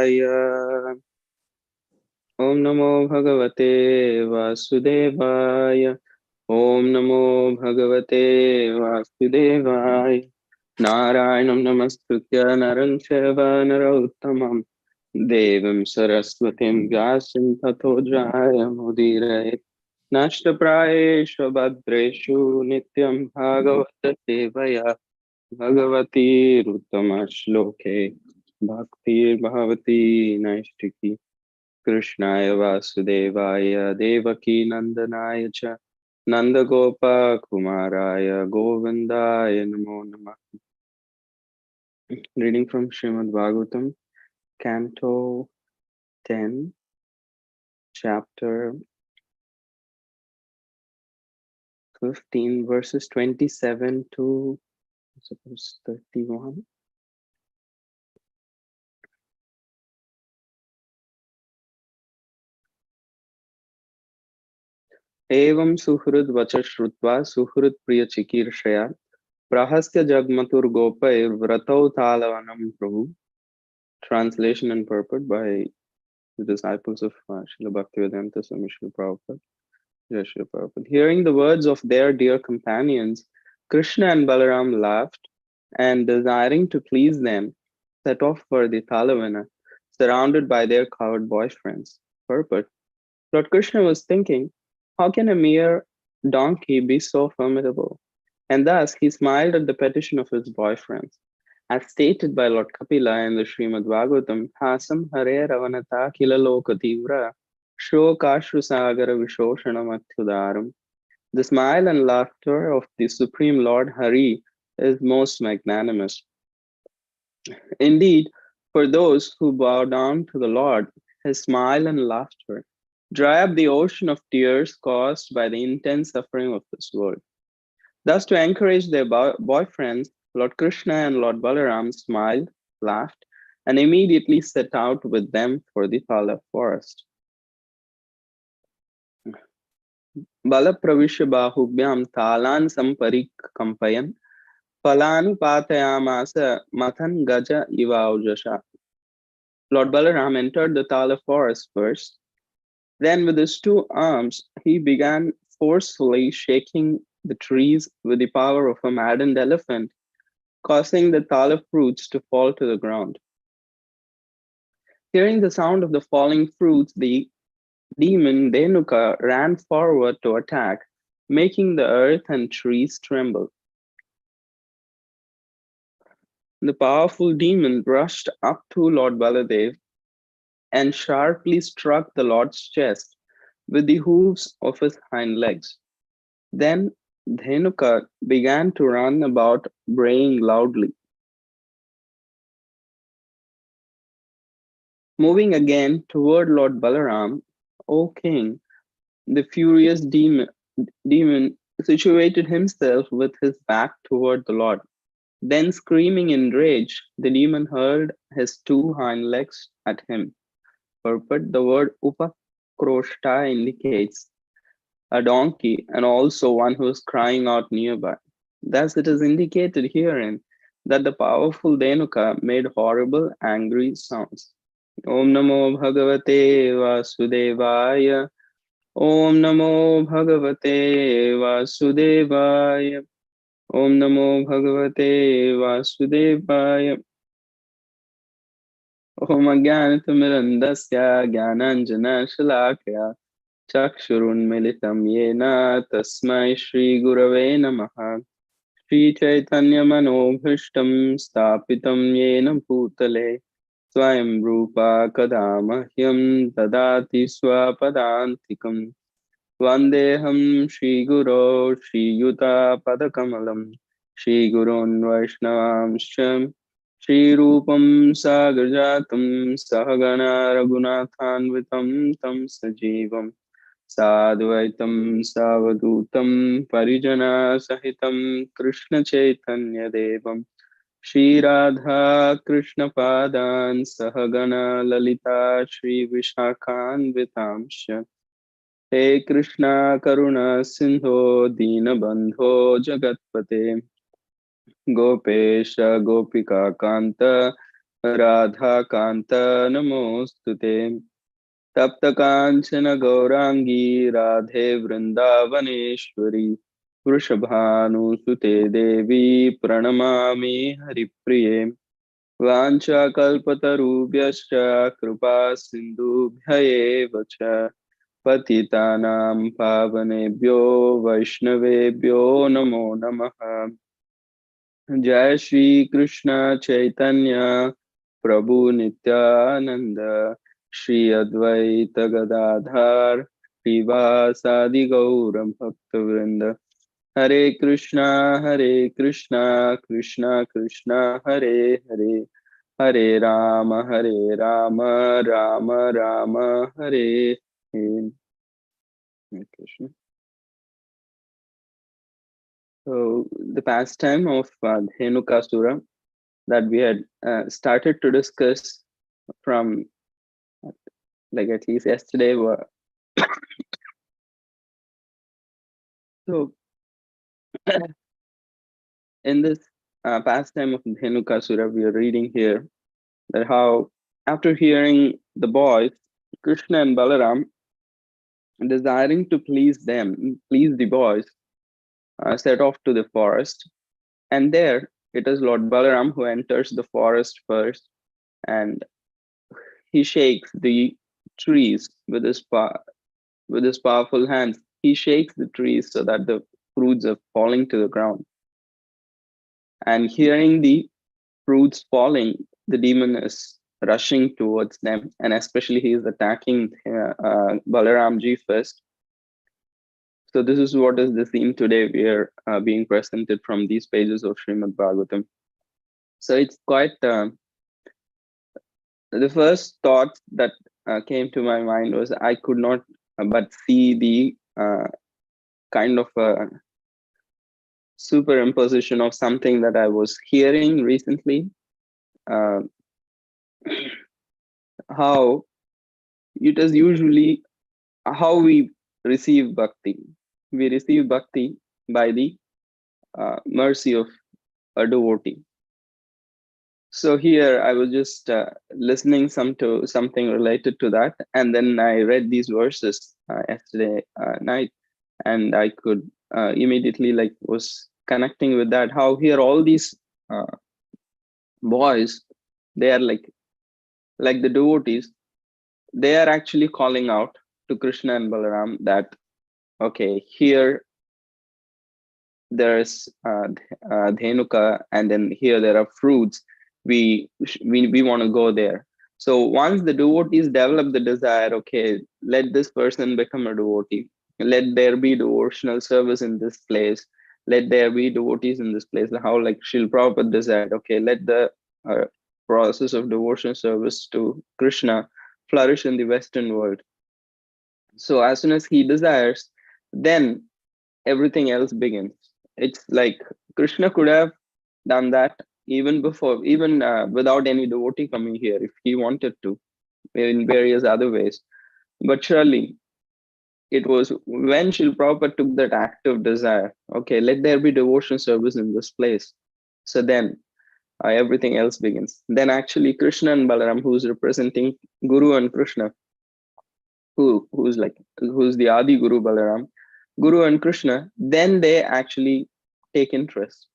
Vasudevaya. Om Namo Bhagavate Vasudevaya. Om Namo Bhagavate Vasudevaya. Narayanam Namaskritya Naram Chaiva Narottamam Devam Saraswatim Vyasam Tato Jayamudire Nashtaprayeshu Bhadreshu Nityam Bhagavata Sevaya Bhagavati Ruttama Shloke Bhaktir Bhavati Naishtiki Krishnaya Vasudevaya Devaki Nandanaya Cha Nandagopa Kumaraya Govindaya Namo Namah. Reading from Srimad Bhagavatam, Canto 10, Chapter 15, verses 27 to, I suppose, 31. Evam suhrud vacha shrutva suhrud priya chikirshaya prahasya jagmatur gopair vratau talavanam prabhu. Translation and purport by the disciples of Srila Bhaktivedanta Swami Srila Prabhupada. Jai Srila Prabhupada. Hearing the words of their dear companions, Krishna and Balaram laughed and, desiring to please them, set off for the Talavana, surrounded by their coward boyfriends. Purport. Lord Krishna was thinking, how can a mere donkey be so formidable? And thus he smiled at the petition of his boyfriends. As stated by Lord Kapila in the Srimad Bhagavatam, Hasam Hare Ravanata Kila Lokativra Shokashru Sagara Vishoshanam Atyudaram. The smile and laughter of the Supreme Lord Hari is most magnanimous. Indeed, for those who bow down to the Lord, his smile and laughter dry up the ocean of tears caused by the intense suffering of this world. Thus, to encourage their boyfriends, Lord Krishna and Lord Balaram smiled, laughed, and immediately set out with them for the Tala forest. Bala pravisha bahubhyam talan samparik kampayan palanu patayamasa mathan gaja ivaujasha. Lord Balaram entered the Tala forest first. Then with his two arms, he began forcefully shaking the trees with the power of a maddened elephant, causing the Tala fruits to fall to the ground. Hearing the sound of the falling fruits, the demon Denuka ran forward to attack, making the earth and trees tremble. The powerful demon rushed up to Lord Baladev and sharply struck the Lord's chest with the hooves of his hind legs. Then Dhenuka began to run about, braying loudly. Moving again toward Lord Balaram, O king, the furious demon situated himself with his back toward the Lord. Then, screaming in rage, the demon hurled his two hind legs at him. Purport: the word upakroshta indicates a donkey and also one who is crying out nearby. Thus, it is indicated herein that the powerful Denuka made horrible, angry sounds. Om Namo Bhagavate Vasudevaya. Om Namo Bhagavate Vasudevaya. Om Namo Bhagavate Vasudevaya. Om Ajnanatirmirandasya Jnananjana Shalakya Chakshurunmilitam Yena Tasmai Shri Gurave Namaha. Shri Chaitanya Manobhishtam Stapitam Yena Bhutale Swayam Rupa Kadamahyam Dadati Swapadantikam Vandeham Shri Guru Shri Yuta Padakamalam Shri Gurun Vaishnavamsham Shri Rupam Sagarjatam Sahagana Raghunathanvitam Tam Sajivam Sadvaitam Savadutam Parijana Sahitam Krishna Chaitanya Devam Shri Radha Krishna Padan Sahagana Lalita Shri Vishakhanvitamsha. He Krishna Karuna Sindho Dinabandho Jagatpate Gopesha Gopika Kanta Radha Kanta Namostute. Tapta Kanchana Gaurangi Radhe Vrindavaneshwari Vrishabhanu Sute Devi Pranamami Haripriye Vancha Kalpatarubhyascha Kripa Sindhubhya eva cha Patitanam Pavanebhyo Vaishnavebhyo Namo Namaha. Jai Shri Krishna Chaitanya Prabhu Nityananda Shri Advaita Gadadhar Srivasadi Gauram Bhaktavrinda. Hare Krishna Krishna Krishna Hare Hare Hare Rama Rama Rama Hare Hare. Hare Krishna. So the pastime of Dhenukasura that we had started to discuss from like at least yesterday were so in this pastime of Dhenukasura we are reading here that how after hearing the boys Krishna and Balaram desiring to please the boys set off to the forest, and there it is Lord Balaram who enters the forest first, and he shakes the trees with his powerful hands. He shakes the trees so that the fruits are falling to the ground. And hearing the fruits falling, the demon is rushing towards them, and especially he is attacking Balaramji first. So this is what is the theme today we are being presented from these pages of Srimad Bhagavatam. So it's quite the first thought that came to my mind was I could not but see the kind of superimposition of something that I was hearing recently. How it is usually how we receive bhakti. We receive bhakti by the mercy of a devotee. So here I was just listening to something related to that, and then I read these verses yesterday night, and I could immediately was connecting with that. How here all these boys, they are like the devotees, they are actually calling out to Krishna and Balaram that okay, here there's Dhenuka, and then here there are fruits. We want to go there. So once the devotees develop the desire, okay, let this person become a devotee. Let there be devotional service in this place. Let there be devotees in this place. How like Srila Prabhupada desired, okay, let the process of devotional service to Krishna flourish in the Western world. So as soon as he desires, then everything else begins. It's like Krishna could have done that even before, even without any devotee coming here, if he wanted to, in various other ways. But surely it was when Srila Prabhupada took that active desire, okay, let there be devotion service in this place. So then everything else begins. Then actually Krishna and Balaram, who's representing Guru and Krishna, who's the Adi Guru Balaram, Guru and Krishna, then they actually take interest.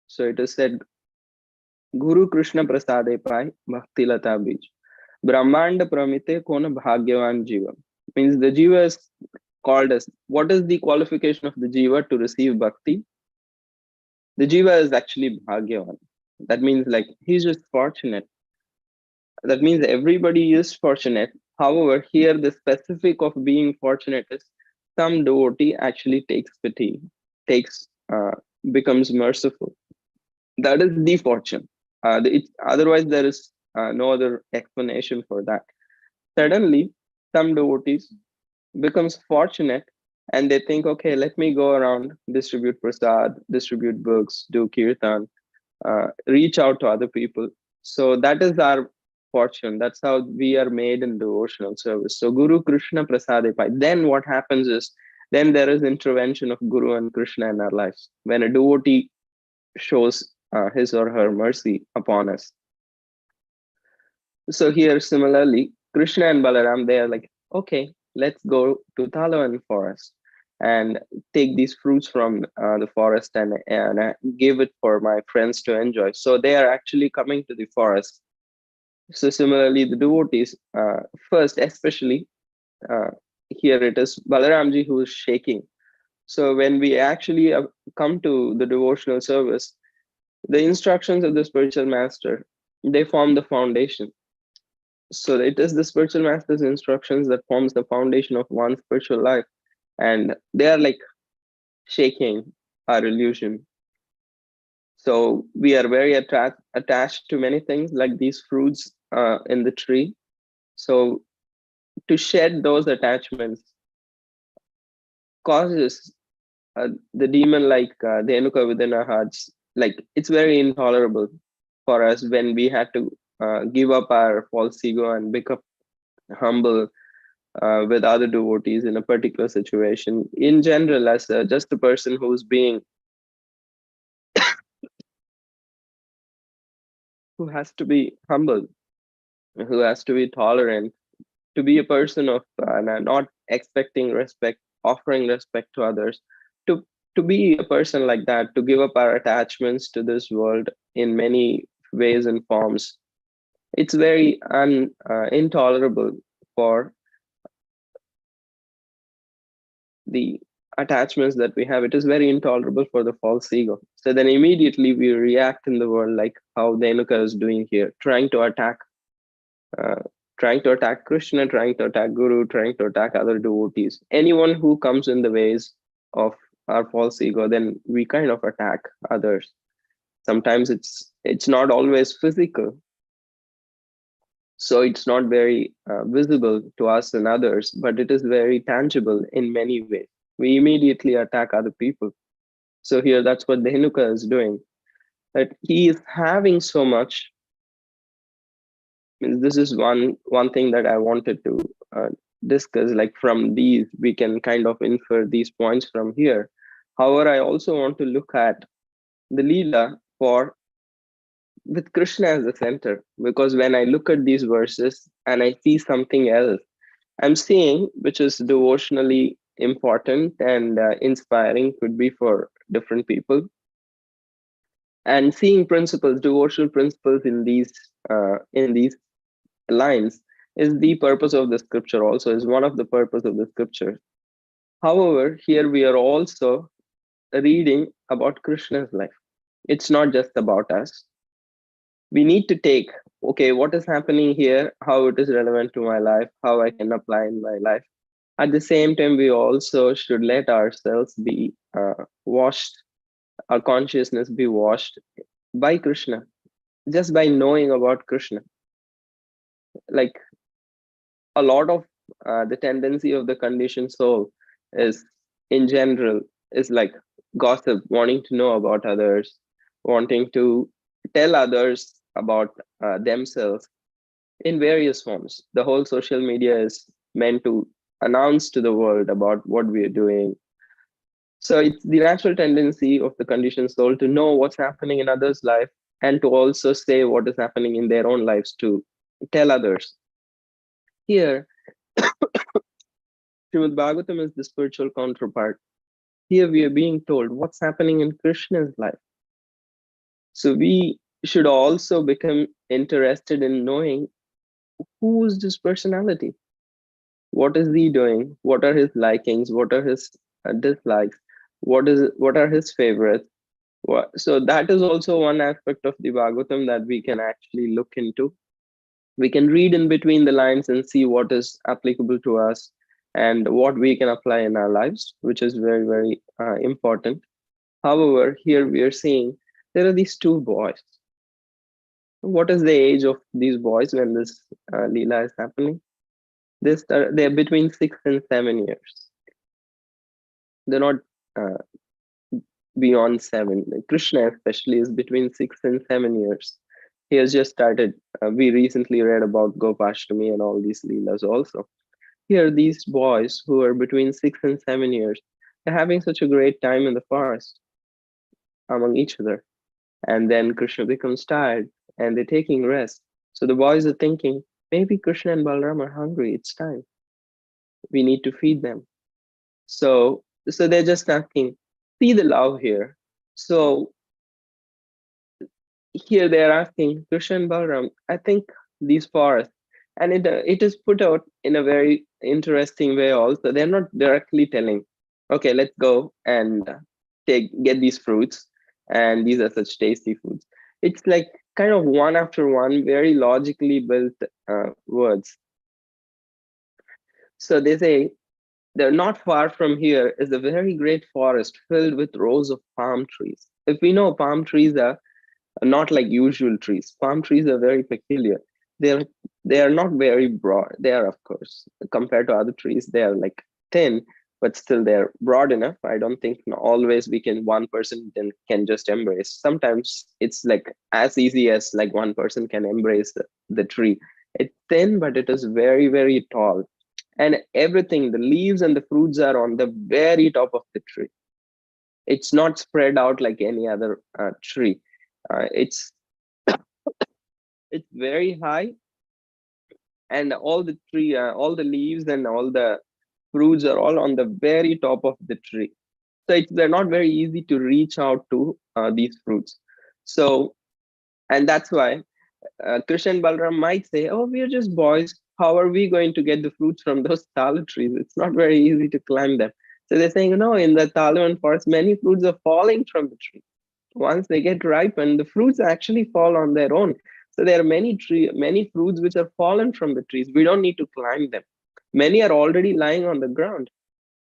So it is said, Guru Krishna Prasade Pai Bhakti Lata Bij. Brahmanda Pramite Kona Bhagyavan Jiva. Means the Jiva is called as, what is the qualification of the Jiva to receive Bhakti? The Jiva is actually Bhagyavan. That means like he's just fortunate. That means everybody is fortunate. However, here the specific of being fortunate is some devotee actually takes pity, becomes merciful. That is the fortune. Otherwise, there is no other explanation for that. Suddenly, some devotees becomes fortunate and they think, okay, let me go around, distribute prasad, distribute books, do kirtan, reach out to other people. So that is our fortune. That's how we are made in devotional service. So Guru Krishna Prasadepai. Then what happens is, then there is intervention of Guru and Krishna in our lives. When a devotee shows his or her mercy upon us. So here, similarly, Krishna and Balaram, they are like, okay, let's go to Talavan forest and take these fruits from the forest and give it for my friends to enjoy. So they are actually coming to the forest. So similarly, the devotees, first, especially uh, here it is Balaramji who is shaking. So when we actually come to the devotional service, the instructions of the spiritual master, they form the foundation. So it is the spiritual master's instructions that forms the foundation of one's spiritual life, and they are like shaking our illusion. So we are very attached to many things like these fruits in the tree. So to shed those attachments causes the demon like the Enuka within our hearts. Like it's very intolerable for us when we had to give up our false ego and become humble with other devotees in a particular situation. In general, as just a person who's being, who has to be humble, who has to be tolerant, to be a person of not expecting respect, offering respect to others, to to be a person like that, to give up our attachments to this world in many ways and forms. It's very intolerable for the attachments that we have. It is very intolerable for the false ego. So then immediately we react in the world like how Denuka is doing here, uh, trying to attack Krishna, trying to attack Guru, trying to attack other devotees. Anyone who comes in the ways of our false ego, then we kind of attack others. Sometimes it's not always physical, so it's not very visible to us and others, but it is very tangible in many ways. We immediately attack other people. So here, that's what Dhenuka is doing. That he is having so much. This is one thing that I wanted to discuss. Like from these, we can kind of infer these points from here. However, I also want to look at the Leela for with Krishna as the center, because when I look at these verses and I see something else, I'm seeing which is devotionally important and inspiring, could be for different people, and seeing principles, devotional principles in these lines is the purpose of the scripture. Also, is one of the purpose of the scripture. However, here we are also reading about Krishna's life. It's not just about us. We need to take, okay, what is happening here, how it is relevant to my life, how I can apply in my life. At the same time, we also should let ourselves be washed, our consciousness be washed by Krishna, just by knowing about Krishna. Like a lot of the tendency of the conditioned soul is, in general, is like gossip, wanting to know about others, wanting to tell others about themselves in various forms. The whole social media is meant to announce to the world about what we are doing. So it's the natural tendency of the conditioned soul to know what's happening in others' life and to also say what is happening in their own lives to tell others. Here, Srimad Bhagavatam is the spiritual counterpart. Here we are being told what's happening in Krishna's life. So we should also become interested in knowing who is this personality? What is he doing? What are his likings? What are his dislikes? What are his favorites? So that is also one aspect of the Bhagavatam that we can actually look into. We can read in between the lines and see what is applicable to us and what we can apply in our lives, which is very, very important. However, here we are seeing there are these two boys. What is the age of these boys when this Leela is happening? They're between 6 and 7 years. They're not uh, beyond seven. Like Krishna, especially, is between 6 and 7 years. He has just started. We recently read about Gopashtami and all these Leelas also. Here, these boys who are between 6 and 7 years, they're having such a great time in the forest among each other. And then Krishna becomes tired and they're taking rest. So the boys are thinking, maybe Krishna and Balaram are hungry. It's time. We need to feed them. So they're just asking, see the love here. So here they're asking Krishna and Balaram, I think these forests, and it is put out in a very interesting way also. They're not directly telling, okay, let's go and get these fruits, and these are such tasty foods. It's like kind of one after one, very logically built words. So they say, they're not far from here is a very great forest filled with rows of palm trees. If we know palm trees are not like usual trees. Palm trees are very peculiar. They're they are not very broad. They are, of course, compared to other trees, they are like thin, but still they're broad enough. I don't think always we can one person then can just embrace. Sometimes it's like as easy as like one person can embrace the tree. It's thin, but it is very, very tall. And everything, the leaves and the fruits are on the very top of the tree. It's not spread out like any other tree. It's very high, and all the leaves and all the fruits are all on the very top of the tree. So they're not very easy to reach out to these fruits. So, and that's why Krishna and Balram might say, "Oh, we are just boys. How are we going to get the fruits from those tala trees? It's not very easy to climb them." So they're saying, "No, in the Talavan forest, many fruits are falling from the tree. Once they get ripened, the fruits actually fall on their own. So there are many fruits which are fallen from the trees. We don't need to climb them. Many are already lying on the ground,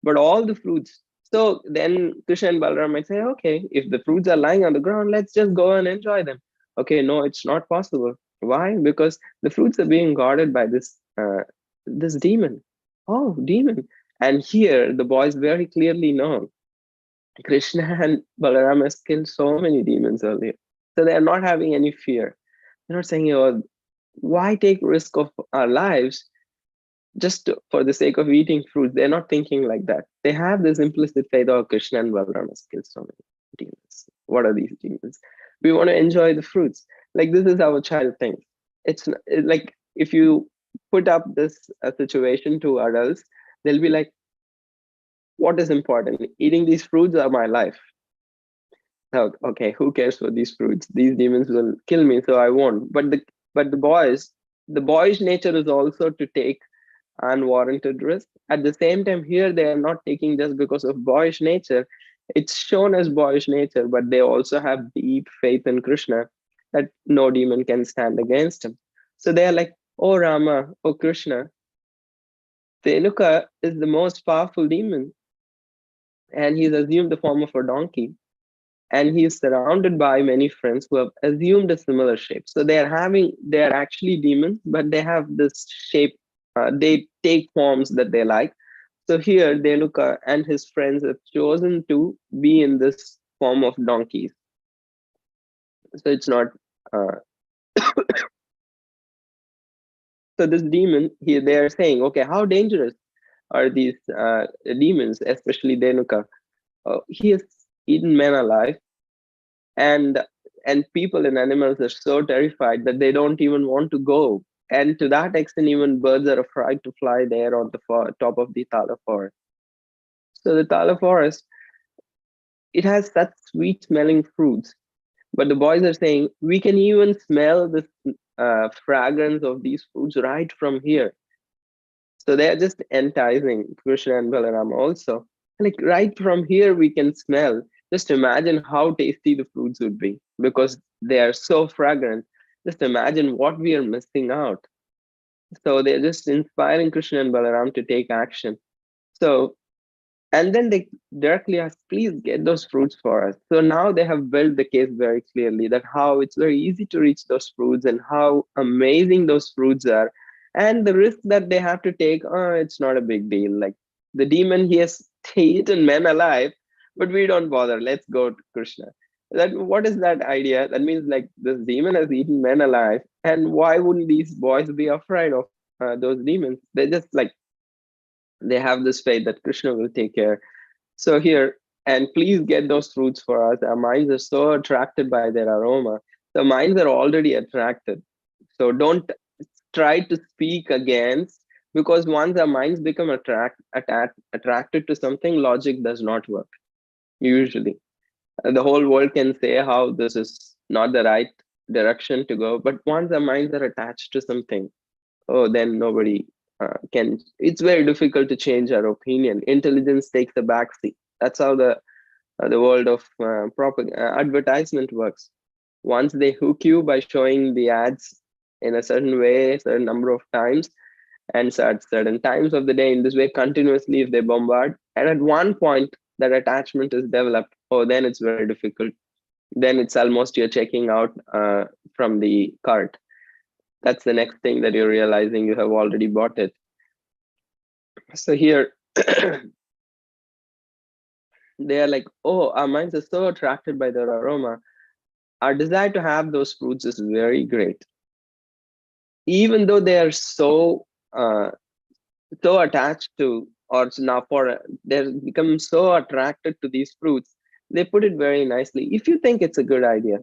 but all the fruits. So then Krishna and Balaram might say, okay, if the fruits are lying on the ground, let's just go and enjoy them. Okay, no, it's not possible. Why? Because the fruits are being guarded by this demon. Oh, demon! And here the boys very clearly know Krishna and Balaram has killed so many demons earlier. So they are not having any fear. They're not saying, oh, why take risk of our lives for the sake of eating fruits? They're not thinking like that. They have this implicit faith, oh, Krishna and Balaram has killed so many demons. What are these demons? We want to enjoy the fruits. Like this is how a child thinks. It's like if you put up this situation to adults, they'll be like, what is important? Eating these fruits or my life? Oh, okay, who cares for these fruits? These demons will kill me, so I won't. The boyish nature is also to take unwarranted risk. At the same time, here they are not taking just because of boyish nature. It's shown as boyish nature, but they also have deep faith in Krishna that no demon can stand against him. So they are like, oh Rama, oh Krishna, Tenuka is the most powerful demon, and he's assumed the form of a donkey, and he is surrounded by many friends who have assumed a similar shape. So they are actually demons, but they have this shape. They take forms that they like. So here, Denuka and his friends have chosen to be in this form of donkeys. So it's not. Uh, so this demon here, they are saying, okay, how dangerous are these demons, especially Denuka? He has eaten men alive, and people and animals are so terrified that they don't even want to go, and to that extent even birds are afraid to fly there on the top of the tala forest. So the tala forest, it has such sweet smelling fruits, but the boys are saying we can even smell the fragrance of these fruits right from here. So they are just enticing Krishna and Balaram also. Like right from here, we can smell. Just imagine how tasty the fruits would be because they are so fragrant. Just imagine what we are missing out. So they're just inspiring Krishna and Balaram to take action. So, and then they directly ask, please get those fruits for us. So now they have built the case very clearly that how it's very easy to reach those fruits and how amazing those fruits are. And the risk that they have to take, oh, it's not a big deal. Like the demon, he has eaten men alive, but we don't bother. Let's go to Krishna. What is that idea? That means like this demon has eaten men alive. And why wouldn't these boys be afraid of those demons? They're just like, they have this faith that Krishna will take care. So here, and please get those fruits for us. Our minds are so attracted by their aroma. The minds are already attracted. So don't try to speak against, because once our minds become attracted to something, logic does not work usually. The whole world can say how this is not the right direction to go, but once our minds are attached to something, oh, then nobody can. It's very difficult to change our opinion. Intelligence takes a backseat. That's how the world of advertisement works. Once they hook you by showing the ads in a certain way, certain number of times, and so at certain times of the day in this way continuously, if they bombard, and at one point that attachment is developed, oh, then it's very difficult. Then it's almost you're checking out from the cart. That's the next thing that you're realizing you have already bought it. So here they are like, oh, our minds are so attracted by their aroma. Our desire to have those fruits is very great. Even though they are uh, so attached to, or now for, they're become so attracted to these fruits, they put it very nicely. If you think it's a good idea,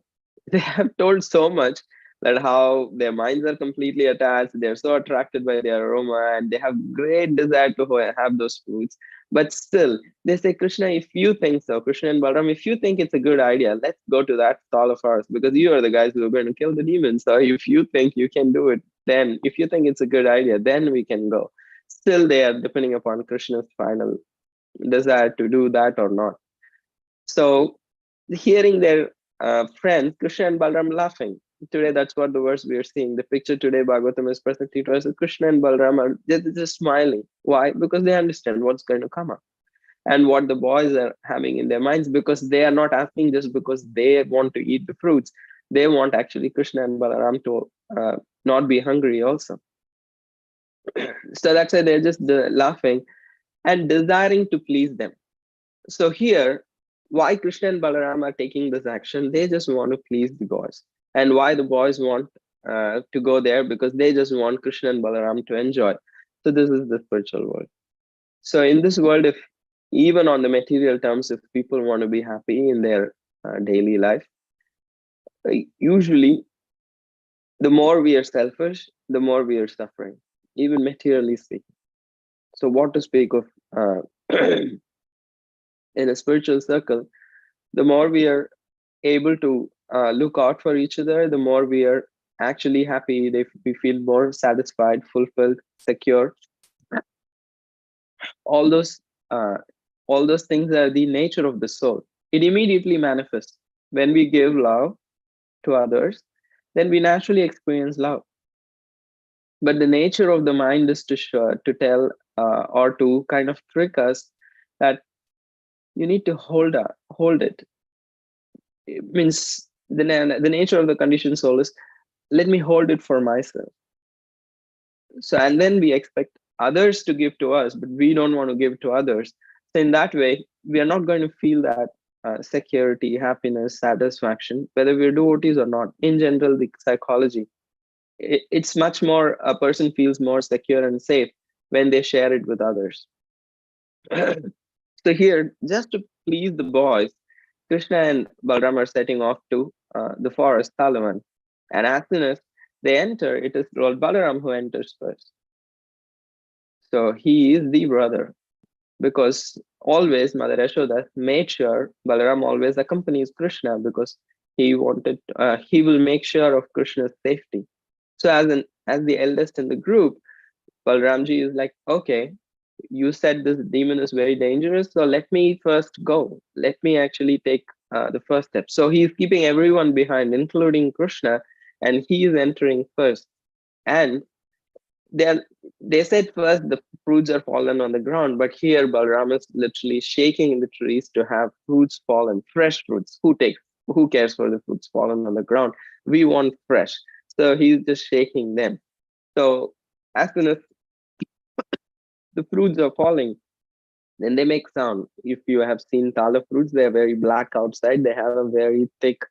they have told so much that how their minds are completely attached, they're so attracted by their aroma, and they have great desire to have those fruits. But still, they say, Krishna, if you think so, Krishna and Balaram, if you think it's a good idea, let's go to that stall of ours, because you are the guys who are going to kill the demons. So if you think you can do it, then if you think it's a good idea, then we can go. Still, they are depending upon Krishna's final desire to do that or not. So hearing their friends, Krishna and Balram, laughing. Today, that's what the verse we are seeing. The picture today, Bhagavatam is presented to us. Krishna and Balram are just smiling. Why? Because they understand what's going to come up and what the boys are having in their minds, because they are not asking just because they want to eat the fruits. They want actually Krishna and Balaram to not be hungry also. So that's why they're just laughing and desiring to please them. So here, why Krishna and Balaram are taking this action, they just want to please the boys. And why the boys want to go there, because they just want Krishna and Balaram to enjoy. So this is the spiritual world. So in this world, if even on the material terms, if people want to be happy in their daily life, usually the more we are selfish, the more we are suffering, even materially speaking. So what to speak of in a spiritual circle, the more we are able to look out for each other, the more we are actually happy. We feel more satisfied, fulfilled, secure. All those uh, all those things are the nature of the soul. It immediately manifests when we give love to others. Then we naturally experience love. But the nature of the mind is to tell or to kind of trick us that you need to hold it. It means the nature of the conditioned soul is, let me hold it for myself. So, and then we expect others to give to us, but we don't want to give to others. So in that way, we are not going to feel that security, happiness, satisfaction, whether we're devotees or not. In general, the psychology, it's much more, a person feels more secure and safe when they share it with others. So here, just to please the boys, Krishna and Balram are setting off to the forest, Talavan. And as soon as they enter, it is Lord Balaram who enters first. So he is the brother, because always Mother Yashoda made sure Balaram always accompanies Krishna, because he will make sure of Krishna's safety. So as the eldest in the group, Balramji is like, okay, you said this demon is very dangerous, so let me first go. Let me actually take the first step. So he's keeping everyone behind, including Krishna, and he is entering first. And they said first the fruits are fallen on the ground, but here Balram is literally shaking in the trees to have fruits fallen, fresh fruits. Who cares for the fruits fallen on the ground? We want fresh. So he's just shaking them. So as soon as the fruits are falling, then they make sound. If you have seen tala fruits, they're very black outside. They have a very thick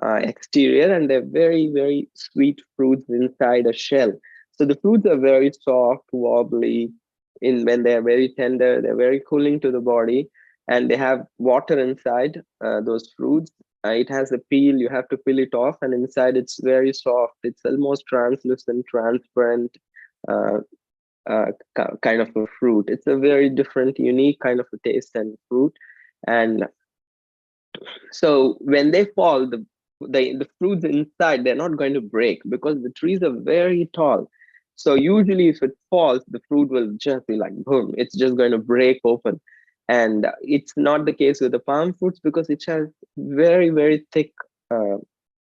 exterior, and they're very, very sweet fruits inside a shell. So the fruits are very soft, wobbly. When they're very tender, they're very cooling to the body, and they have water inside those fruits. It has a peel, you have to peel it off, and inside it's very soft. It's almost translucent, transparent, uh, kind of a fruit. It's a very different, unique kind of a taste and fruit. And so when they fall, the fruits inside, they're not going to break because the trees are very tall. So usually if it falls, the fruit will just be like boom, it's just going to break open. And it's not the case with the palm fruits because it has very, very thick uh,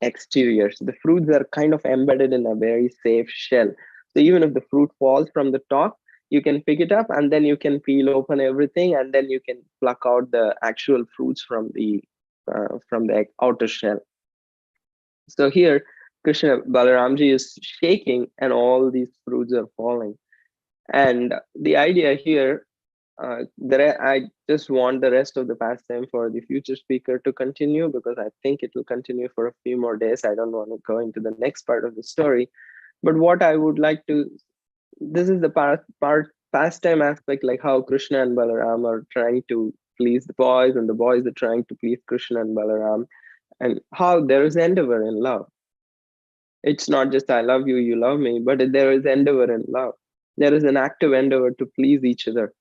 exteriors. The fruits are kind of embedded in a very safe shell. So even if the fruit falls from the top, you can pick it up and then you can peel open everything, and then you can pluck out the actual fruits from the outer shell. So here, Krishna Balaramji is shaking, and all these fruits are falling. And the idea here, I just want the rest of the pastime for the future speaker to continue, because I think it will continue for a few more days. I don't want to go into the next part of the story. But what I would like to, this is the pastime aspect, like how Krishna and Balaram are trying to please the boys, and the boys are trying to please Krishna and Balaram, and how there is endeavor in love. It's not just I love you, you love me, but there is endeavor in love. There is an active endeavor to please each other,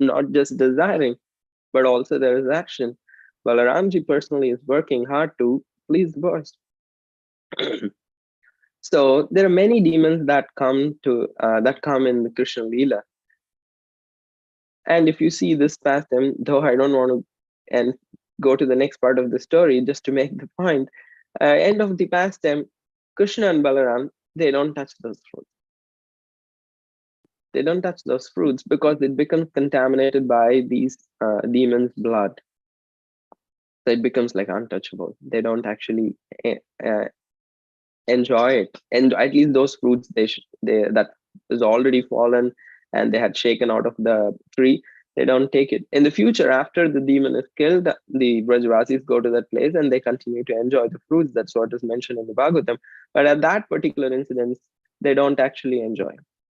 not just desiring, but also there is action. Balaramji personally is working hard to please the boys. So there are many demons that come in the Krishna Leela. And if you see this pastime, though I don't want to and go to the next part of the story, just to make the point, end of the pastime, Krishna and Balaram, they don't touch those fruits. They don't touch those fruits because it becomes contaminated by these demons' blood. So it becomes like untouchable. They don't actually uh, enjoy it, and at least those fruits they that is already fallen and they had shaken out of the tree, they don't take it. In the future, after the demon is killed, the Brajvasis go to that place and they continue to enjoy the fruits. That's what is mentioned in the Bhagavatam. But at that particular incident, they don't actually enjoy.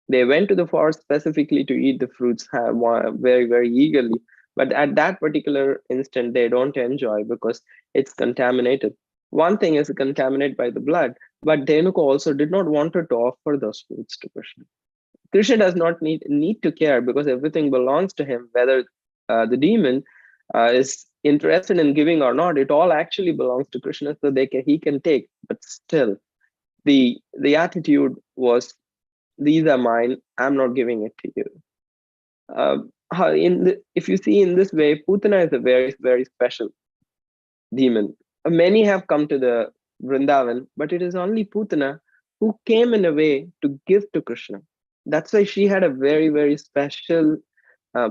They went to the forest specifically to eat the fruits very, very eagerly, but at that particular instant they don't enjoy because it's contaminated. One thing is contaminated by the blood, but Dhenuka also did not want her to offer those fruits to Krishna. Krishna does not need to care because everything belongs to him, whether the demon is interested in giving or not. It all actually belongs to Krishna, so he can take. But still, the attitude was, these are mine. I'm not giving it to you. If you see in this way, Putana is a very, very special demon. Many have come to the Vrindavan, but it is only Putana who came in a way to give to Krishna. That's why she had a very, very special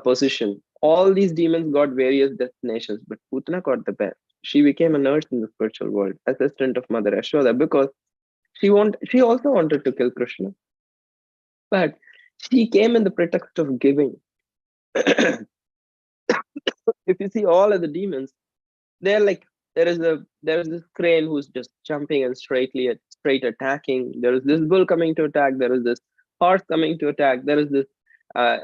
position. All these demons got various destinations, but Putana got the best. She became a nurse in the spiritual world, assistant of Mother Yashoda, because she also wanted to kill Krishna, but she came in the pretext of giving. If you see all of the demons, they're like, there is this crane who's just jumping and straight attacking. There is this bull coming to attack. There is this horse coming to attack. There is this uh,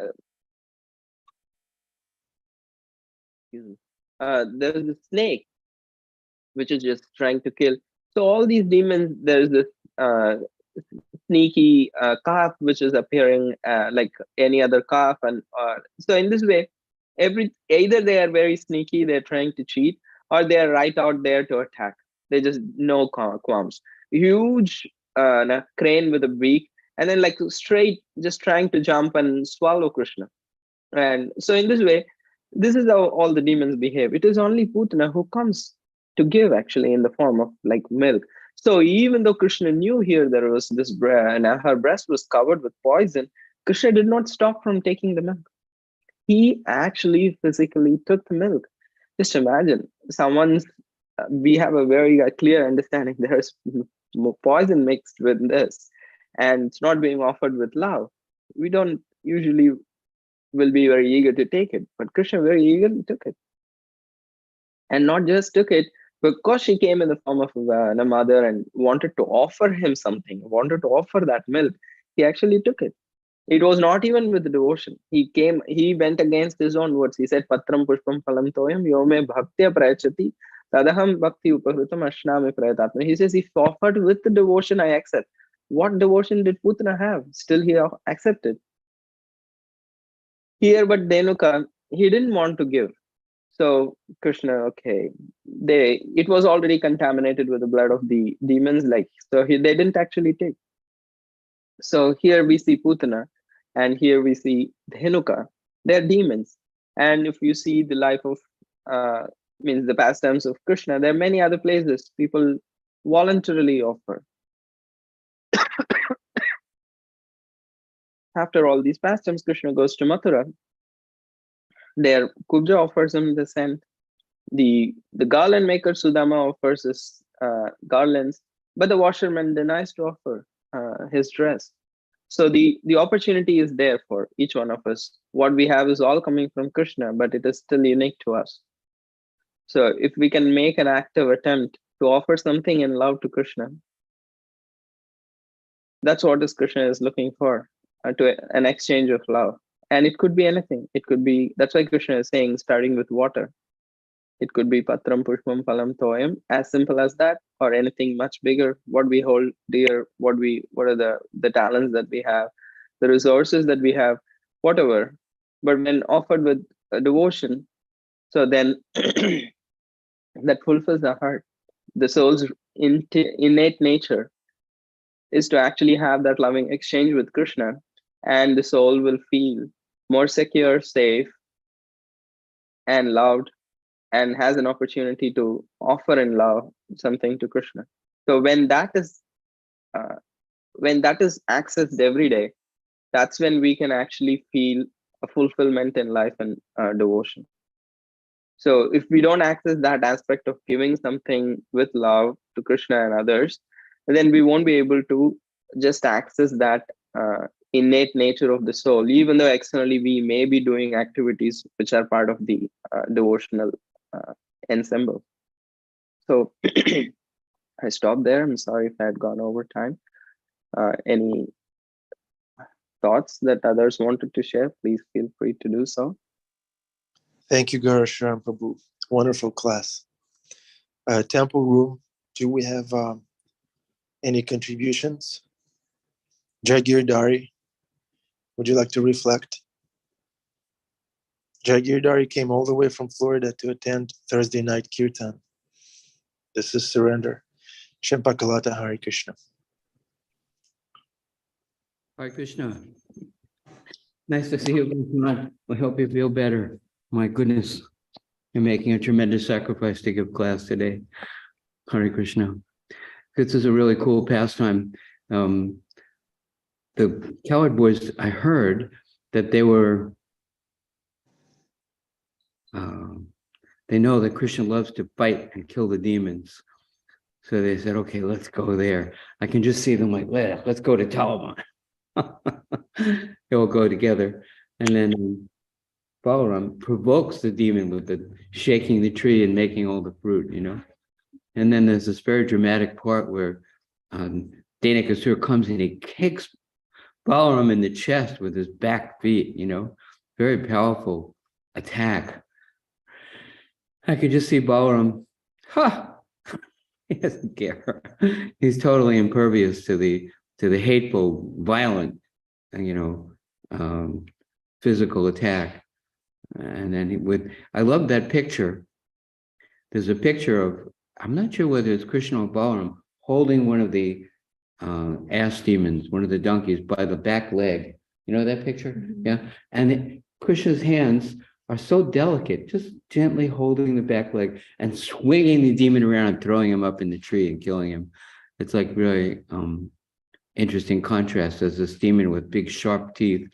there is this snake which is just trying to kill. So all these demons, there is this uh, sneaky calf which is appearing like any other calf, and so in this way, either they are very sneaky, they're trying to cheat, or they are right out there to attack. They just no qualms. Huge crane with a beak, and then like straight, just trying to jump and swallow Krishna. And so in this way, this is how all the demons behave. It is only Putana who comes to give, actually, in the form of like milk. So even though Krishna knew here there was this and her breast was covered with poison, Krishna did not stop from taking the milk. He actually physically took the milk. Just imagine someone's. We have a very clear understanding. There's poison mixed with this, and it's not being offered with love. We don't usually will be very eager to take it, but Krishna very eagerly took it, and not just took it because she came in the form of a mother and wanted to offer him something, wanted to offer that milk. He actually took it. It was not even with devotion. He went against his own words. He said, Patram Pushpam Phalam Toyam Yome Bhaktya Prayachati Tadaham bhakti upahritam ashnami prayatatma. He says, if offered with the devotion, I accept. What devotion did Putana have? Still he accepted. Here, but Denuka, he didn't want to give. So Krishna, okay, it was already contaminated with the blood of the demons, like so they didn't actually take. So here we see Putana, and here we see Dhenuka. They're demons. And if you see the life of means the pastimes of Krishna, there are many other places people voluntarily offer. After all these pastimes, Krishna goes to Mathura. There, Kubja offers him the scent. The garland maker Sudama offers his garlands, but the washerman denies to offer his dress. So the opportunity is there for each one of us. What we have is all coming from Krishna, but it is still unique to us. So if we can make an active attempt to offer something in love to Krishna, that's what this Krishna is looking for, to an exchange of love. And it could be anything. It could be, that's why Krishna is saying, starting with water. It could be patram pushpam phalam toyam, as simple as that, or anything much bigger. What we hold dear, what are the talents that we have, the resources that we have, whatever. But when offered with devotion, so then that fulfills the heart. The soul's innate nature is to actually have that loving exchange with Krishna, and the soul will feel more secure, safe, and loved, and has an opportunity to offer in love something to Krishna. So when that is accessed every day, that's when we can actually feel a fulfillment in life and devotion. So if we don't access that aspect of giving something with love to Krishna and others, then we won't be able to just access that innate nature of the soul, even though externally we may be doing activities which are part of the devotional ensemble. So I stopped there. I'm sorry if I had gone over time. Any thoughts that others wanted to share, please feel free to do so. Thank you, Gaura Sharan Prabhu. Wonderful class. Temple room, do we have any contributions? Jagir Dari, would you like to reflect? Jagir Dari came all the way from Florida to attend Thursday night kirtan. This is surrender. Shempakalata Hare Krishna. Hare Krishna. Nice to see you again tonight. I hope you feel better. My goodness, you're making a tremendous sacrifice to give class today. Hare Krishna. This is a really cool pastime. The Coward Boys, I heard that they were, they know that Krishna loves to fight and kill the demons. So they said, okay, let's go there. I can just see them like, let's go to Taliban. They all go together. And then Balaram provokes the demon with the shaking the tree and making all the fruit, And then there's this very dramatic part where Denakasura comes and he kicks Balaram in the chest with his back feet, very powerful attack. I could just see Balaram, he doesn't care. He's totally impervious to the hateful, violent, physical attack. And then I love that picture. There's a picture of, I'm not sure whether it's Krishna or Balaram, holding one of the ass demons, one of the donkeys, by the back leg. You know that picture? Mm-hmm. Yeah. And Krishna's hands are so delicate, just gently holding the back leg and swinging the demon around and throwing him up in the tree and killing him. It's like really interesting contrast as this demon with big sharp teeth,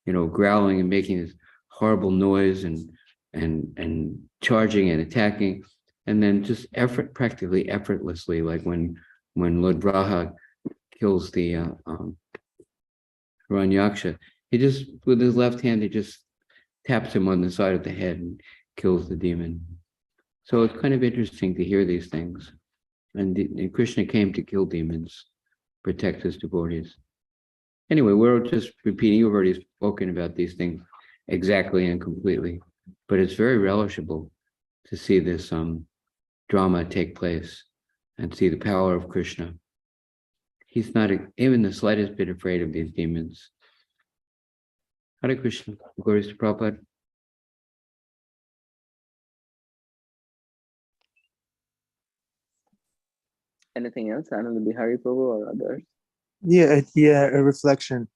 growling and making this horrible noise and charging and attacking, and then just practically effortlessly, like when Lord Braha kills the Hiranyaksha, he just, with his left hand, he just taps him on the side of the head and kills the demon. So it's kind of interesting to hear these things. And Krishna came to kill demons, protect his devotees. Anyway, we're just repeating. You've already spoken about these things exactly and completely, but it's very relishable to see this drama take place and see the power of Krishna. He's not even the slightest bit afraid of these demons. Hare Krishna. Glory to Prabhupada. Anything else? Anand Bihari Prabhu or others? Yeah, a reflection.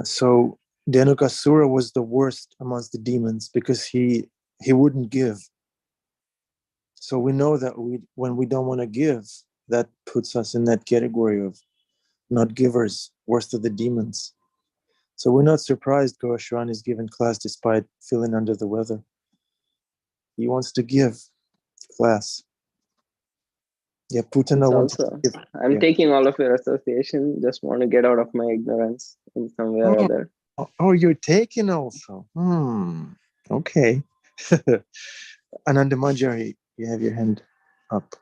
So Dhenukasura was the worst amongst the demons because he wouldn't give. So we know that when we don't want to give, that puts us in that category of not givers, worst of the demons. So we're not surprised Gaura Sharan is given class despite feeling under the weather. He wants to give class. Yeah, Putana wants to give. I'm taking all of your association, just want to get out of my ignorance in some way or other. Oh, you're taking also. Okay. Ananda Manjari, you have your hand up.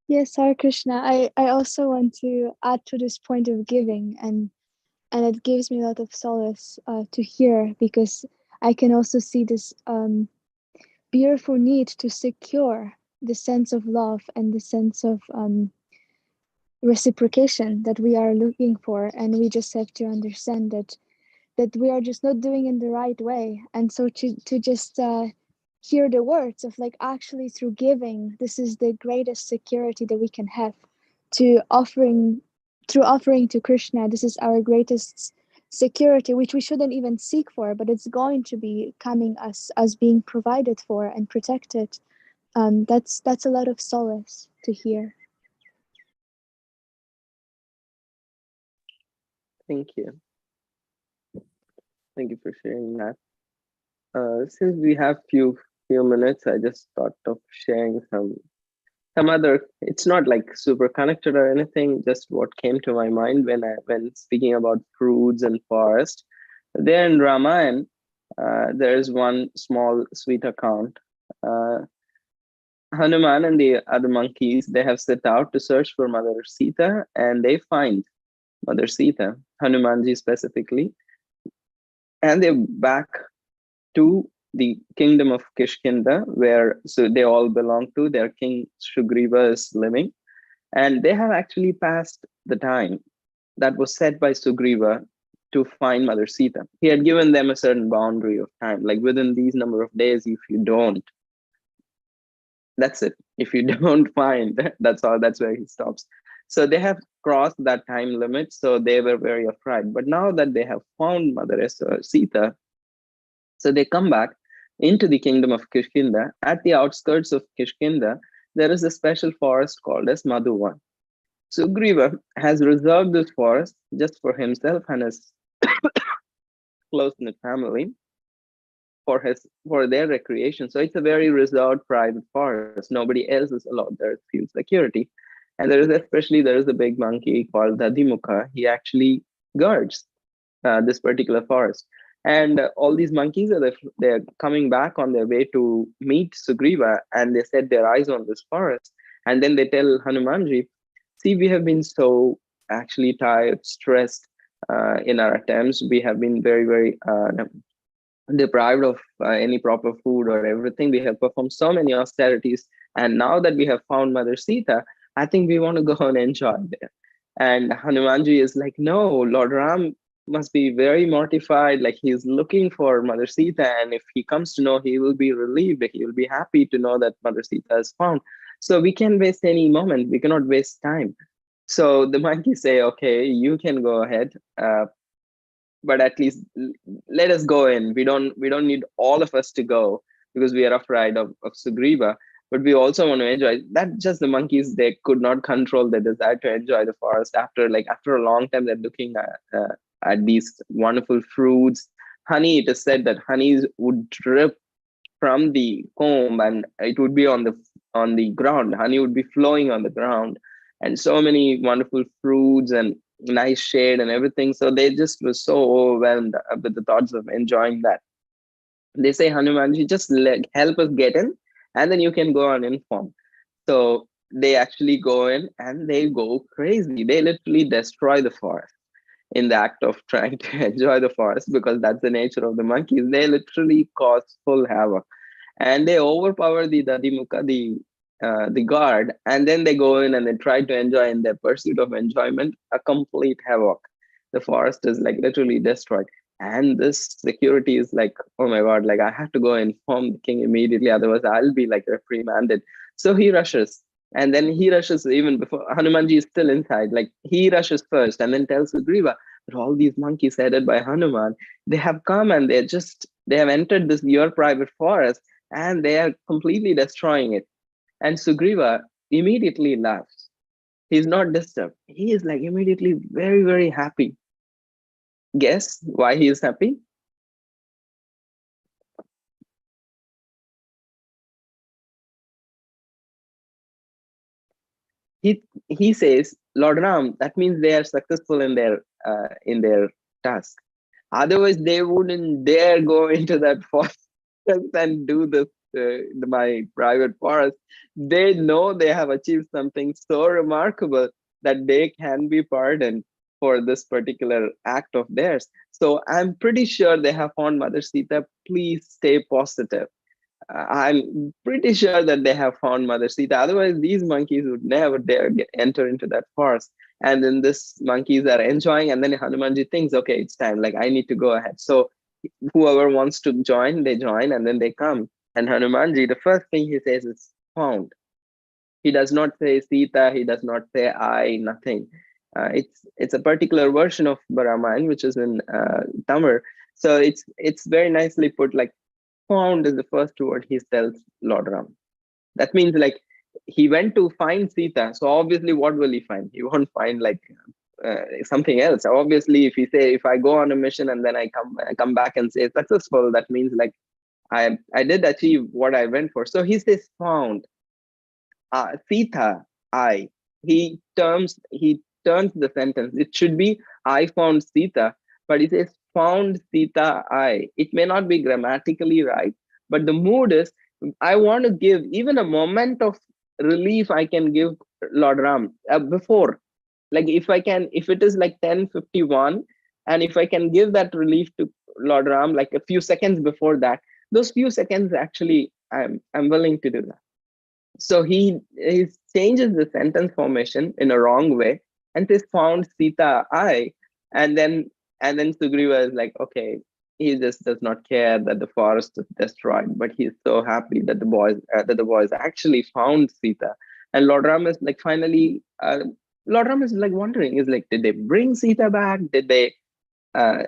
Yes, Hare Krishna. I also want to add to this point of giving, and it gives me a lot of solace to hear, because I can also see this beautiful need to secure the sense of love and the sense of reciprocation that we are looking for, and we just have to understand that we are just not doing in the right way. And so to just hear the words of like, actually through giving, this is the greatest security that we can have, through offering to Krishna, this is our greatest security, which we shouldn't even seek for, but it's going to be coming as being provided for and protected. That's a lot of solace to hear. Thank you. Thank you for sharing that. Since we have few minutes, I just thought of sharing some other. It's not like super connected or anything. Just what came to my mind when speaking about fruits and forest. There in Ramayana, there is one small sweet account. Hanuman and the other monkeys, they have set out to search for Mother Sita, and they find Mother Sita, Hanumanji specifically, and they're back to the kingdom of Kishkinda, where they all belong to. Their king Sugriva is living, and they have actually passed the time that was set by Sugriva to find Mother Sita. He had given them a certain boundary of time, like within these number of days, if you don't, that's it. If you don't find, that's all, that's where he stops. So they have crossed that time limit, so they were very afraid. But now that they have found Mother Sita, so they come back into the kingdom of Kishkinda. At the outskirts of Kishkinda, there is a special forest called as Madhuvan. Sugriva has reserved this forest just for himself and his close-knit family for their recreation. So it's a very reserved private forest. Nobody else is allowed there. Few security. And there is a big monkey called Dadimukha. He actually guards this particular forest. And all these monkeys they're coming back on their way to meet Sugriva, and they set their eyes on this forest. And then they tell Hanumanji, see, we have been so actually tired, stressed in our attempts. We have been very, very deprived of any proper food or everything. We have performed so many austerities. And now that we have found Mother Sita, I think we want to go and enjoy there. And Hanumanji is like, no, Lord Ram must be very mortified. Like, he's looking for Mother Sita. And if he comes to know, he will be relieved. He will be happy to know that Mother Sita is found. So we can't waste any moment. We cannot waste time. So the monkeys say, okay, you can go ahead. But at least let us go in. We don't need all of us to go because we are afraid of Sugriva. But we also want to enjoy that. Just the monkeys, they could not control their desire to enjoy the forest. After a long time, they're looking at these wonderful fruits. Honey, it is said that honey would drip from the comb and it would be on the ground. Honey would be flowing on the ground, and so many wonderful fruits and nice shade and everything. So they just were so overwhelmed with the thoughts of enjoying that. They say, Hanumanji, just help us get in, and then you can go and inform. So they actually go in and they go crazy. They literally destroy the forest in the act of trying to enjoy the forest, because that's the nature of the monkeys. They literally cause full havoc. and they overpower the Dadimuka, the guard, and then they go in and they try to enjoy. In their pursuit of enjoyment, a complete havoc. The forest is like literally destroyed, and this security is like, oh my god, like I have to go inform the king immediately, otherwise I'll be like reprimanded. So he rushes, and then he rushes even before Hanumanji is still inside. Like he rushes first, and then tells Sugriva that all these monkeys headed by Hanuman, they have come and they have entered this your private forest, and they are completely destroying it. And Sugriva immediately laughs. He's not disturbed. He is like immediately very, very happy. Guess why he is happy? He says, Lord Ram, that means they are successful in their task. Otherwise, they wouldn't dare go into that forest and do this my private forest. They know they have achieved something so remarkable that they can be pardoned for this particular act of theirs. So I'm pretty sure they have found Mother Sita. Please stay positive. I'm pretty sure that they have found Mother Sita. Otherwise, these monkeys would never dare enter into that forest. And then this monkeys are enjoying, and then Hanumanji thinks, okay, it's time. Like I need to go ahead. So whoever wants to join, they join, and then they come. And Hanumanji, the first thing he says is found. He does not say Sita. He does not say I. Nothing. It's a particular version of Brahman, which is in Tamil. So it's very nicely put. Like found is the first word he tells Lord Ram. That means like he went to find Sita. So obviously, what will he find? He won't find like something else. Obviously, if I go on a mission and then I come back and say successful, that means like I did achieve what I went for. So he says found. Sita, I. He turns the sentence. It should be I found Sita, but he says found Sita, I. It may not be grammatically right, but the mood is I want to give even a moment of relief. I can give Lord Ram before, like if it is like 10:51, and if I can give that relief to Lord Ram like a few seconds before that, those few seconds actually I'm willing to do that. So he changes the sentence formation in a wrong way and says found Sita I, and then Sugriva is like, okay, he just does not care that the forest is destroyed, but he's so happy that the boys actually found Sita. And Lord Ram is like finally Lord Ram is like wondering, is like, did they bring Sita back? Did they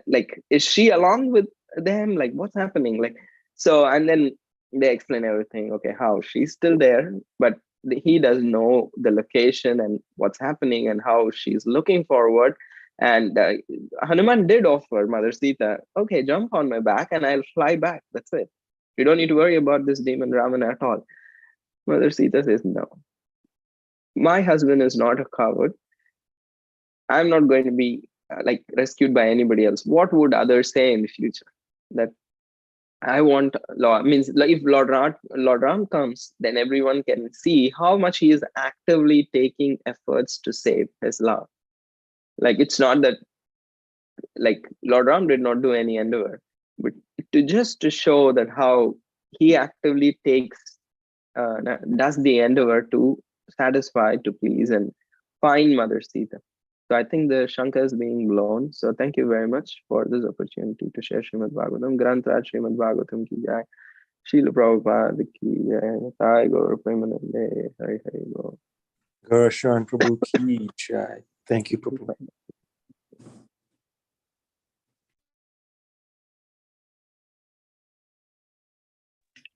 like is she along with them? Like what's happening? Like so, and then they explain everything. Okay, how she's still there, but he doesn't know the location and what's happening and how she's looking forward. And Hanuman did offer Mother Sita, okay, jump on my back and I'll fly back. That's it. You don't need to worry about this demon Raman at all. Mother Sita says, no, my husband is not a coward. I'm not going to be like rescued by anybody else. What would others say in the future? That I want law means like if Lord Ram comes, then everyone can see how much he is actively taking efforts to save his love. Like it's not that like Lord Ram did not do any endeavor, but to show that how he actively does the endeavor to satisfy, to please, and find Mother Sita. So I think the Shankar is being blown. So thank you very much for this opportunity to share Srimad Bhagavatam. Grantraj Srimad Bhagavatam ki jai. Srila Prabhupada ki jai. Sai Gaura Premanande. Hari Hari Gaur. Gaura Sharan Prabhu ki jai. Thank you, Prabhu.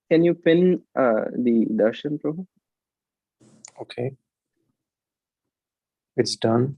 Can you pin the darshan, Prabhu? Okay. It's done.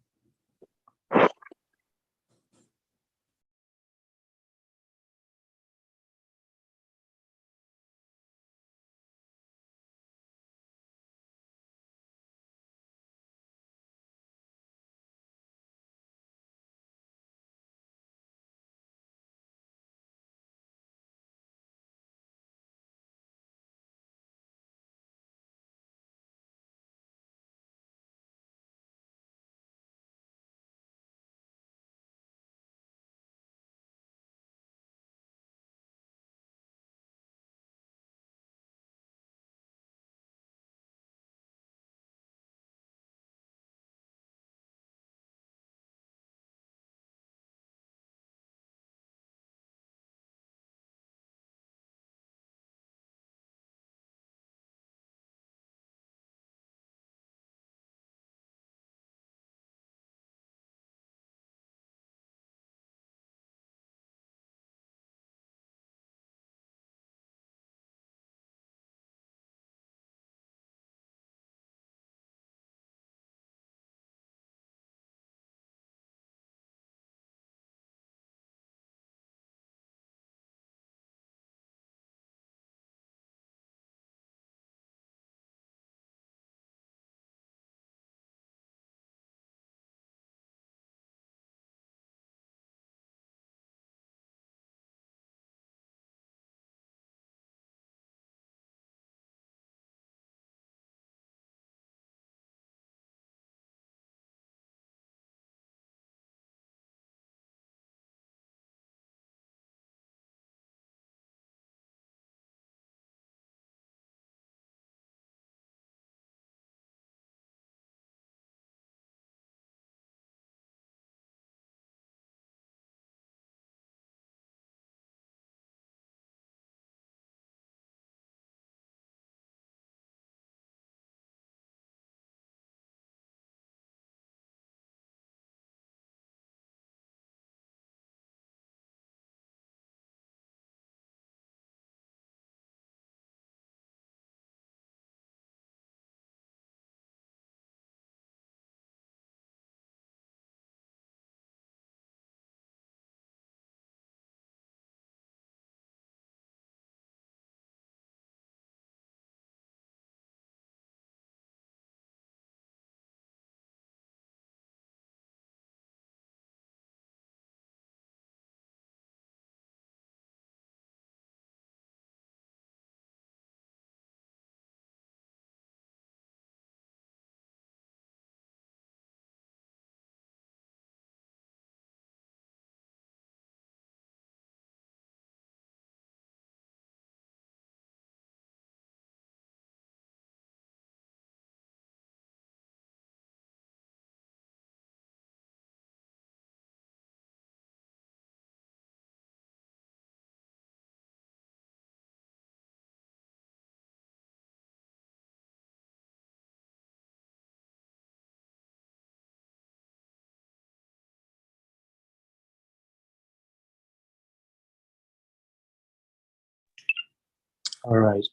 All right.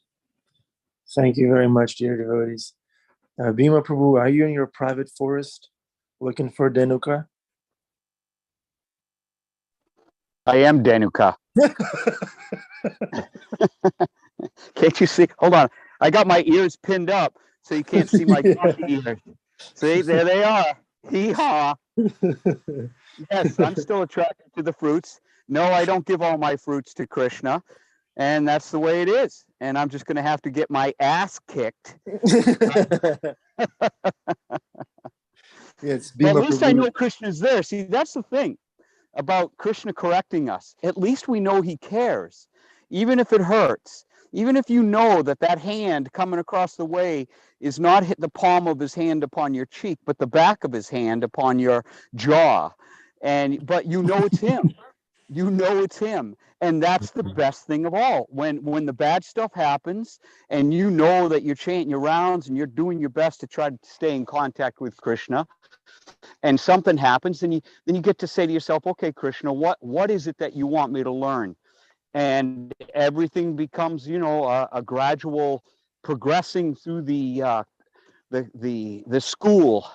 Thank you very much, dear devotees. Bhima Prabhu, are you in your private forest looking for Denuka? I am Danuka. Can't you see? Hold on. I got my ears pinned up so you can't see my donkey ears. See, there they are. Hee-haw. Yes, I'm still attracted to the fruits. No, I don't give all my fruits to Krishna. And that's the way it is. And I'm just going to have to get my ass kicked. Yes, But Bhima at least I Prabhu. know Krishna's there. See, that's the thing about Krishna correcting us. At least we know he cares, even if it hurts. Even if you know that that hand coming across the way is not hit the palm of his hand upon your cheek, but the back of his hand upon your jaw. But you know it's him. You know it's him. And that's the best thing of all. When the bad stuff happens and you know that you're chanting your rounds and you're doing your best to try to stay in contact with Krishna, and something happens, then you get to say to yourself, okay, Krishna, what is it that you want me to learn? And everything becomes, a gradual progressing through the school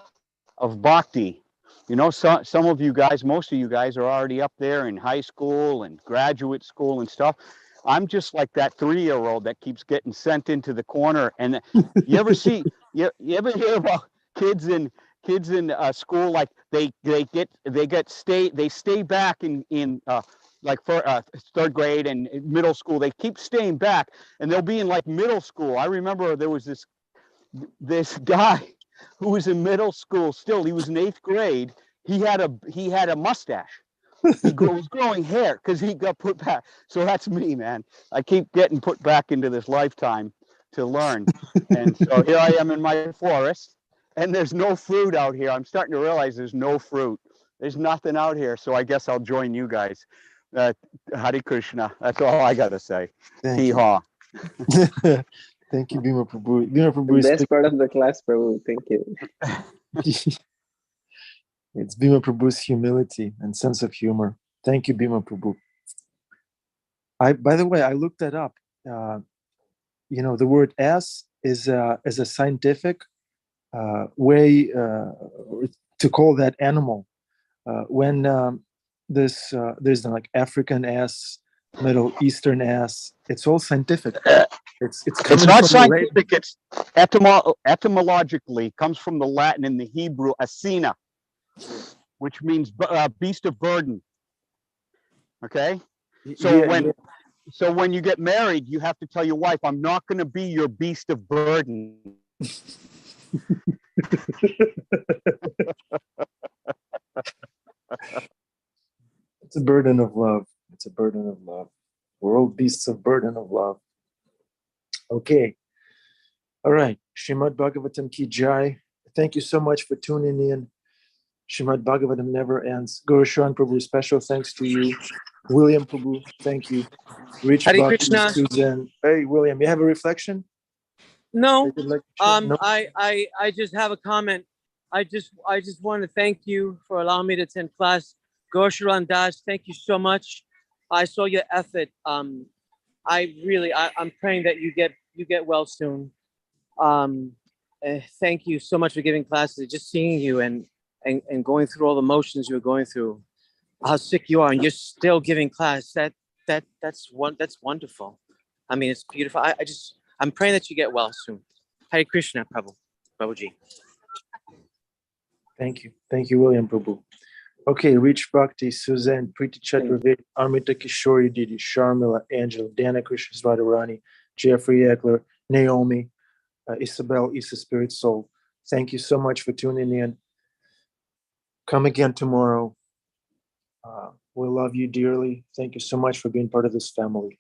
of bhakti. Some of you guys, most of you guys are already up there in high school and graduate school and stuff. I'm just like that 3-year-old that keeps getting sent into the corner. And you ever see, you ever hear about kids in school, like they stay back in like for third grade and middle school. They keep staying back, and they'll be in like middle school. I remember there was this guy who was in middle school still. He was in 8th grade. He had a mustache. He was growing hair because he got put back. So that's me, man. I keep getting put back into this lifetime to learn. And so here I am in my forest, and there's no fruit out here. I'm starting to realize there's no fruit. There's nothing out here. So I guess I'll join you guys. Hare Krishna. That's all I got to say. Thank Hee you. haw. Thank you, Bhima Prabhu. Bhima Prabhu The is best part of the class, Prabhu. Thank you. It's Bhima Prabhu's humility and sense of humor. Thank you, Bhima Prabhu. By the way, I looked that up. The word "s" is a scientific way to call that animal. When there's like African ass, Middle Eastern ass, it's all scientific. It's It's not scientific. It's etymologically comes from the Latin and the Hebrew "asina," which means beast of burden. Okay, so when you get married, you have to tell your wife, "I'm not going to be your beast of burden." It's a burden of love. It's a burden of love. We're all beasts of burden of love. Okay. All right. Srimad Bhagavatam ki jai. Thank you so much for tuning in. Srimad Bhagavatam never ends. Gaura Sharan Prabhu, special thanks to you. William Prabhu, thank you. Rich Hare Bhakti, Krishna. Susan. Hey, William, you have a reflection? No, Like no? I just have a comment. I just want to thank you for allowing me to attend class. Gosharan Das, thank you so much. I saw your effort. I'm praying that you get well soon. Thank you so much for giving classes. Just seeing you and going through all the motions you're going through, how sick you are, and you're still giving class. That's wonderful. I mean, it's beautiful. I'm praying that you get well soon. Hare Krishna, Prabhuji. Thank you. Thank you, William Prabhu. Okay, Rich Bhakti, Suzanne, Preeti Chaturvedi, Amrita Kishori Didi, Sharmila, Angela, Dana Krishna Radharani, Jeffrey Eckler, Naomi, Isabel, Isa Spirit Soul. Thank you so much for tuning in. Come again tomorrow. We love you dearly. Thank you so much for being part of this family.